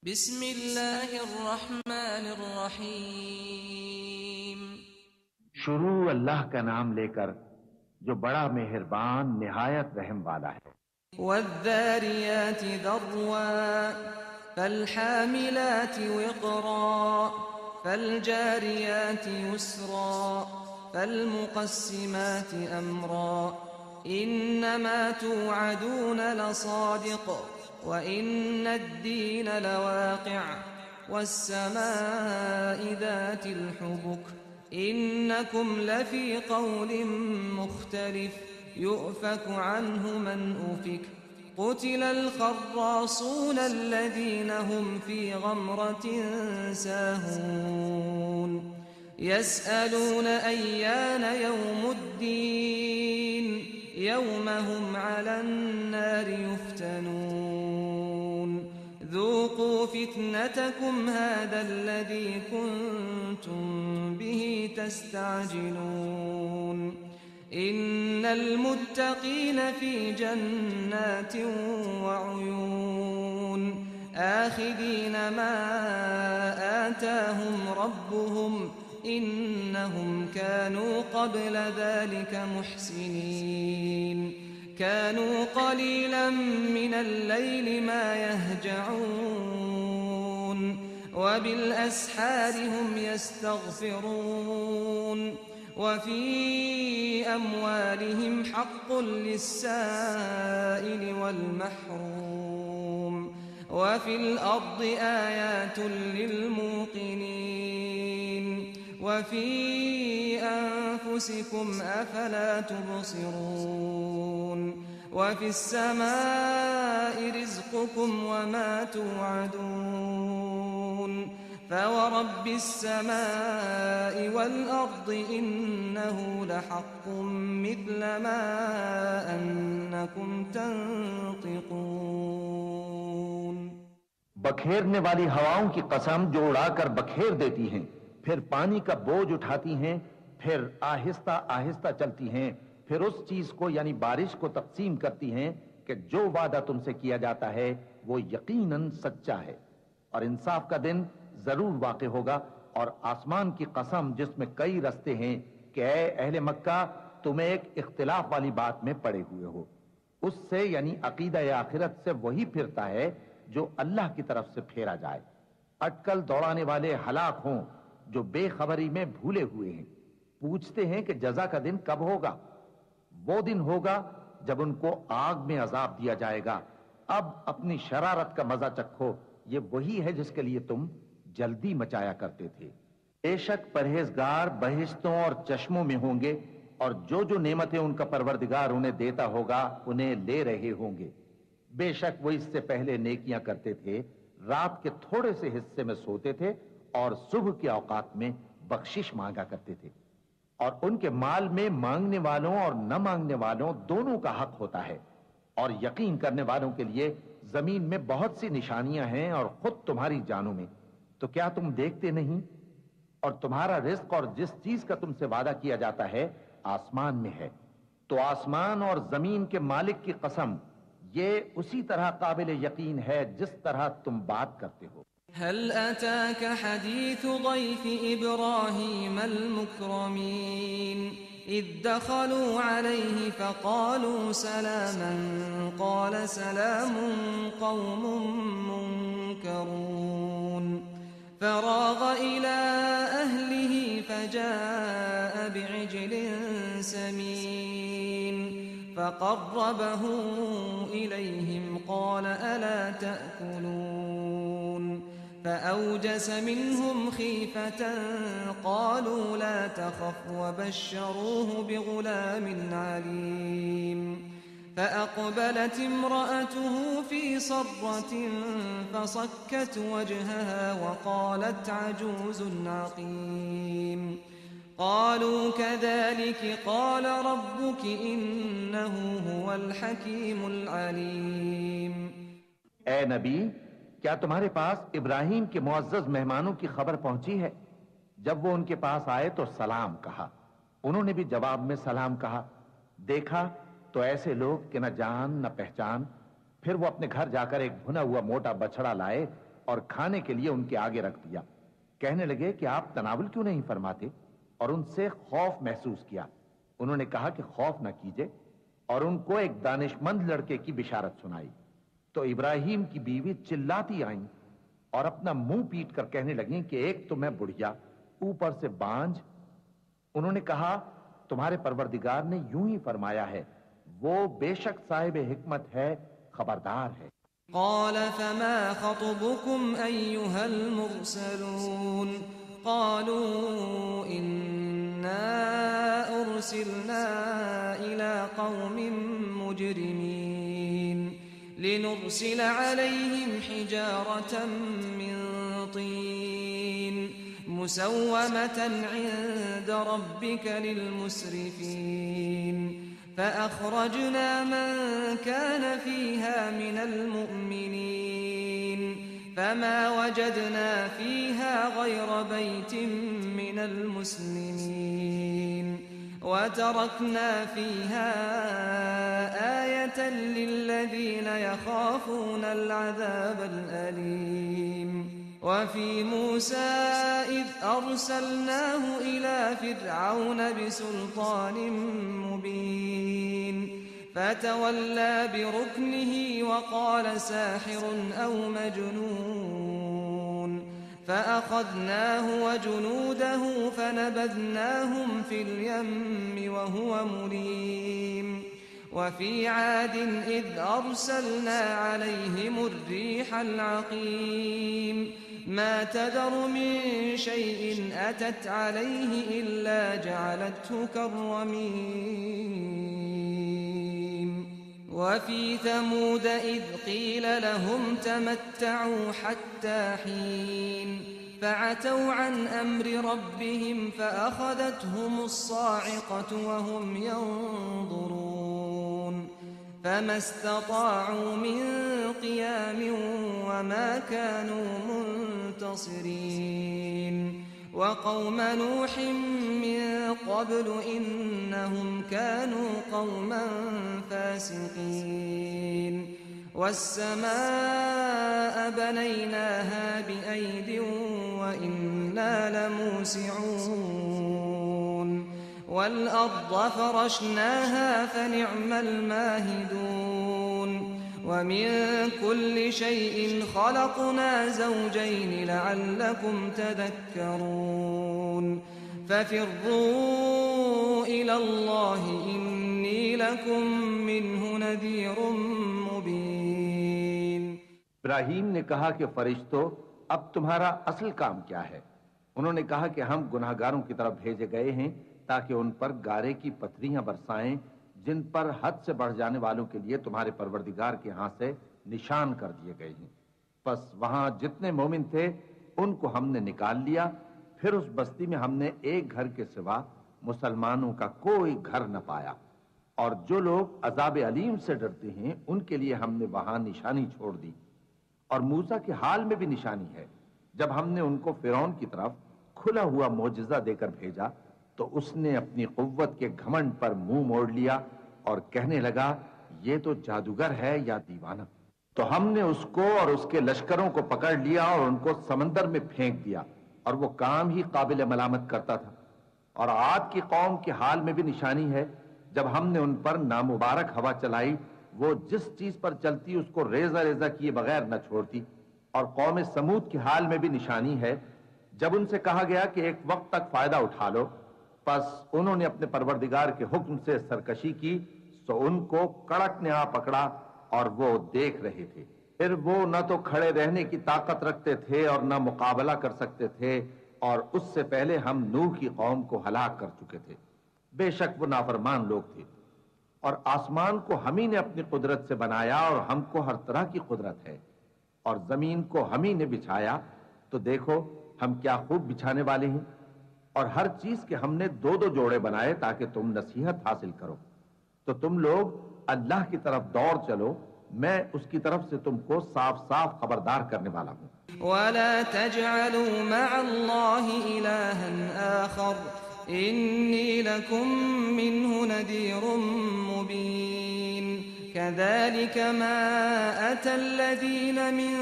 بسم اللہ الرحمن الرحیم۔ شروع اللہ کا نام لے کر جو بڑا مہربان نہایت رحم والا ہے۔ والذاریات ذروا فالحاملات وقرا فالجاریات یسرا فالمقسمات امرا انما توعدون لصادق وَإِنَّ الدِّينَ لَوَاقِعٌ وَالسَّمَاءِ ذَاتِ الْحُبُكِ إِنَّكُمْ لَفِي قَوْلٍ مُخْتَلِفٍ يُؤْفَكُ عَنْهُ مَنْ أُفِكَ قُتِلَ الْخَرَّاصُونَ الَّذِينَ هُمْ فِي غَمْرَةٍ سَاهُونَ يَسْأَلُونَ أَيَّانَ يَوْمُ الدِّينِ يَوْمَ هُمْ عَلَى النَّارِ يُفْتَنُونَ ذُوقُوا فِتْنَتَكُمْ هَذَا الَّذِي كُنتُمْ بِهِ تَسْتَعْجِلُونَ إِنَّ الْمُتَّقِينَ فِي جَنَّاتٍ وَعُيُونٍ آخِذِينَ مَا آتَاهُمْ رَبُّهُمْ إِنَّهُمْ كَانُوا قَبْلَ ذَلِكَ مُحْسِنِينَ كَانُوا قَلِيلًا مِنَ اللَّيْلِ مَا يَهْجَعُونَ وَبِالْأَسْحَارِ هُمْ يَسْتَغْفِرُونَ وَفِي أَمْوَالِهِمْ حَقٌّ لِلسَّائِلِ وَالْمَحْرُومِ وَفِي الْأَرْضِ آيَاتٌ لِلْمُوقِنِينَ وَفِي أَنفُسِكُمْ أَفَلَا تُبْصِرُونَ وَفِي السَّمَاءِ رِزْقُكُمْ وَمَا تُوعَدُونَ فَوَرَبِّ السَّمَاءِ وَالْأَرْضِ إِنَّهُ لَحَقٌّ مِثْلَ مَا أَنَّكُمْ تَنطِقُونَ۔ بکھیرنے والی ہواؤں کی قسم جو اڑا کر بکھیر دیتی ہیں، پھر پانی کا بوجھ اٹھاتی ہیں، پھر آہستہ آہستہ چلتی ہیں، پھر اس چیز کو یعنی بارش کو تقسیم کرتی ہیں کہ جو وعدہ تم سے کیا جاتا ہے وہ یقیناً سچا ہے، اور انصاف کا دن ضرور واقع ہوگا۔ اور آسمان کی قسم جس میں کئی رستے ہیں کہ اے اہل مکہ تم ایک اختلاف والی بات میں پڑے ہوئے ہو، اس سے یعنی عقیدہ آخرت سے وہی پھرتا ہے جو اللہ کی طرف سے پھیرا جائے۔ اٹکل دوڑانے والے ہلاک ہوں جو بے خبری میں بھولے ہوئے ہیں، پوچھتے ہیں کہ جزا کا دن کب ہوگا؟ وہ دن ہوگا جب ان کو آگ میں عذاب دیا جائے گا۔ اب اپنی شرارت کا مزہ چکھو، یہ وہی ہے جس کے لیے تم جلدی مچایا کرتے تھے۔ بے شک پرہیزگار بہشتوں اور چشموں میں ہوں گے، اور جو جو نعمتیں ان کا پروردگار انہیں دیتا ہوگا انہیں لے رہے ہوں گے۔ بے شک وہ اس سے پہلے نیکیاں کرتے تھے، رات کے تھوڑے سے حصے میں سوتے تھے اور صبح کے اوقات میں بخشش مانگا کرتے تھے، اور ان کے مال میں مانگنے والوں اور نہ مانگنے والوں دونوں کا حق ہوتا ہے۔ اور یقین کرنے والوں کے لیے زمین میں بہت سی نشانیاں ہیں اور خود تمہاری جانوں میں، تو کیا تم دیکھتے نہیں؟ اور تمہارا رزق اور جس چیز کا تم سے وعدہ کیا جاتا ہے آسمان میں ہے، تو آسمان اور زمین کے مالک کی قسم یہ اسی طرح قابل یقین ہے جس طرح تم بات کرتے ہو۔ هل أتاك حديث ضيف إبراهيم المكرمين إذ دخلوا عليه فقالوا سلاما قال سلام قوم منكرون فراغ إلى أهله فجاء بعجل سمين فقربه إليهم قال ألا تأكلون فأوجس منهم خيفة قالوا لا تخف وبشروه بغلام عليم فأقبلت امرأته في صرة فصكت وجهها وقالت عجوز عقيم قالوا كذلك قال ربك إنه هو الحكيم العليم۔ اے نبی، کیا تمہارے پاس ابراہیم کے معزز مہمانوں کی خبر پہنچی ہے؟ جب وہ ان کے پاس آئے تو سلام کہا، انہوں نے بھی جواب میں سلام کہا۔ دیکھا تو ایسے لوگ کہ نہ جان نہ پہچان۔ پھر وہ اپنے گھر جا کر ایک بھنا ہوا موٹا بچڑا لائے اور کھانے کے لیے ان کے آگے رکھ دیا۔ کہنے لگے کہ آپ تناول کیوں نہیں فرماتے، اور ان سے خوف محسوس کیا۔ انہوں نے کہا کہ خوف نہ کیجئے، اور ان کو ایک دانش مند لڑکے کی بشارت سنائی۔ تو ابراہیم کی بیوی چلاتی آئیں اور اپنا منہ پیٹ کر کہنے لگیں کہ ایک تو میں بڑھیا، اوپر سے بانجھ۔ انہوں نے کہا تمہارے پروردگار نے یوں ہی فرمایا ہے، وہ بے شک صاحب حکمت ہے، خبردار ہے۔ قال فما خطبكم أيها المرسلون قالوا إنا أرسلنا إلى قوم مجرمين لنرسل عليهم حجارة من طين مسومة عند ربك للمسرفين فأخرجنا من كان فيها من المؤمنين فما وجدنا فيها غير بيت من المسلمين وتركنا فيها آية للذين يخافون العذاب الأليم وفي موسى إذ أرسلناه إلى فرعون بسلطان مبين فتولى بركنه وقال ساحر أو مجنون فأخذناه وجنوده فنبذناهم في اليم وهو مليم وفي عاد إذ أرسلنا عليهم الريح العقيم ما تذر من شيء أتت عليه إلا جعلته كالرميم وفي ثمود إذ قيل لهم تمتعوا حتى حين فعتوا عن أمر ربهم فأخذتهم الصاعقة وهم ينظرون فما استطاعوا من قيام وما كانوا منتصرين وقوم نوح من قبل إنهم كانوا قوما فاسقين والسماء بنيناها بأيد وإنا لموسعون والأرض فرشناها فنعم الماهدون ومن كل شيء خلقنا زوجين لعلكم تذكرون ففروا إلى الله إني لكم منه نذير مبين۔ ابراہیم نے کہا کہ فرشتوں اب تمہارا اصل کام کیا ہے؟ انہوں نے کہا کہ ہم گناہگاروں کی طرف بھیجے گئے ہیں تاکہ ان پر گارے کی پتھریاں برسائیں جن پر حد سے بڑھ جانے والوں کے لیے تمہارے پروردگار کے ہاں سے نشان کر دیے گئے ہیں۔ پس وہاں جتنے مومن تھے ان کو ہم نے نکال لیا، پھر اس بستی میں ہم نے ایک گھر کے سوا مسلمانوں کا کوئی گھر نہ پایا، اور جو لوگ عذاب علیم سے ڈرتے ہیں ان کے لیے ہم نے وہاں نشانی چھوڑ دی۔ اور موسیٰ کے حال میں بھی نشانی ہے، جب ہم نے ان کو فرعون کی طرف کھلا ہوا معجزہ دے کر بھیجا تو اس نے اپنی قوت کے گھمنڈ پر منہ موڑ لیا اور کہنے لگا یہ تو جادوگر ہے یا دیوانہ۔ تو ہم نے اس کو اور اس کے لشکروں کو پکڑ لیا اور ان کو سمندر میں پھینک دیا، اور وہ کام ہی قابل ملامت کرتا تھا۔ اور عاد کی قوم کے حال میں بھی نشانی ہے، جب ہم نے ان پر نامبارک ہوا چلائی، وہ جس چیز پر چلتی اس کو ریزہ ریزہ کیے بغیر نہ چھوڑتی۔ اور قوم سمود کے حال میں بھی نشانی ہے، جب ان سے کہا گیا کہ ایک وقت تک فائدہ اٹھا لو، پس انہوں نے اپنے پروردگار کے حکم سے سرکشی کی، سو ان کو کڑک نے آ پکڑا اور وہ دیکھ رہے تھے۔ پھر وہ نہ تو کھڑے رہنے کی طاقت رکھتے تھے اور نہ مقابلہ کر سکتے تھے، اور اس سے پہلے ہم نوح کی قوم کو ہلاک کر چکے تھے۔ بے شک وہ نافرمان لوگ تھے۔ اور آسمان کو ہم ہی نے اپنی قدرت سے بنایا اور ہم کو ہر طرح کی قدرت ہے، اور زمین کو ہم ہی نے بچھایا، تو دیکھو ہم کیا خوب بچھانے والے ہیں۔ اور ہر چیز کے ہم نے دو دو جوڑے بنائے تاکہ تم نصیحت حاصل کرو۔ تو تم لوگ اللہ کی طرف دوڑ چلو، میں اس کی طرف سے تم کو صاف صاف خبردار کرنے والا ہوں۔ وَلَا تَجْعَلُوا مَعَ اللَّهِ إِلَٰهًا آخَرَ إِنِّي لَكُم مِّنْهُ نَذِيرٌ مُّبِينٌ كذلك ما أتى الذين من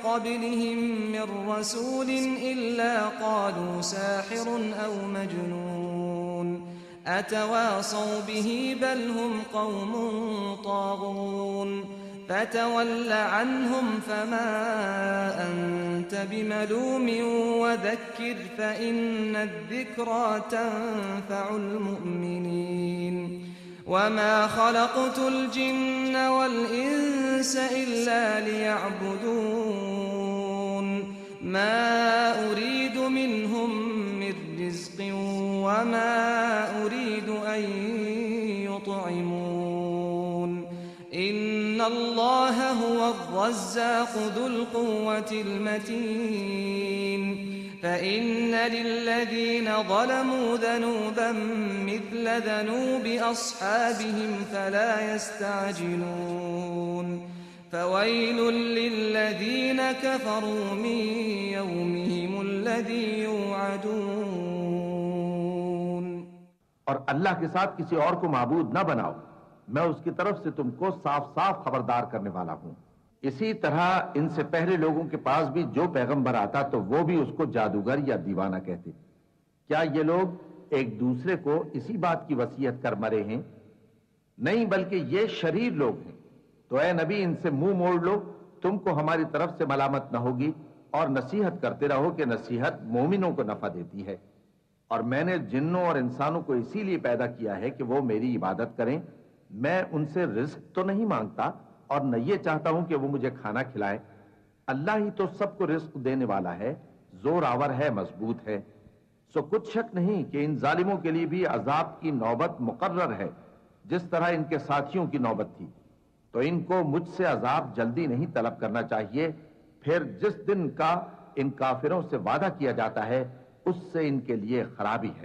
قبلهم من رسول إلا قالوا ساحر أو مجنون أتواصوا به بل هم قوم طاغون فتول عنهم فما أنت بملوم وذكر فإن الذكرى تنفع المؤمنين وما خلقت الجن والإنس إلا ليعبدون ما أريد منهم من رزق وما أريد أن يطعمون إن الله هو الرزاق ذو القوة المتين فإن للذين ظلموا ذنوبا مثل ذنوب أصحابهم فلا يستعجلون فويل للذين كفروا من يومهم الذي يوعدون اور اللہ کے ساتھ کسی اور کو معبود نہ بناؤ، میں اس کی طرف سے تم کو صاف صاف خبردار کرنے والا ہوں۔ اسی طرح ان سے پہلے لوگوں کے پاس بھی جو پیغمبر آتا تو وہ بھی اس کو جادوگر یا دیوانہ کہتے۔ کیا یہ لوگ ایک دوسرے کو اسی بات کی وصیت کر مرے ہیں؟ نہیں، بلکہ یہ شریر لوگ ہیں۔ تو اے نبی ان سے منہ موڑ لو، تم کو ہماری طرف سے ملامت نہ ہوگی، اور نصیحت کرتے رہو کہ نصیحت مومنوں کو نفع دیتی ہے۔ اور میں نے جنوں اور انسانوں کو اسی لیے پیدا کیا ہے کہ وہ میری عبادت کریں۔ میں ان سے رزق تو نہیں مانگتا اور نہ یہ چاہتا ہوں کہ وہ مجھے کھانا کھلائیں۔ اللہ ہی تو سب کو رزق دینے والا ہے، زور آور ہے، مضبوط ہے۔ سو کچھ شک نہیں کہ ان ظالموں کے لیے بھی عذاب کی نوبت مقرر ہے، جس طرح ان کے ساتھیوں کی نوبت تھی۔ تو ان کو مجھ سے عذاب جلدی نہیں طلب کرنا چاہیے، پھر جس دن کا ان کافروں سے وعدہ کیا جاتا ہے اس سے ان کے لیے خرابی ہے۔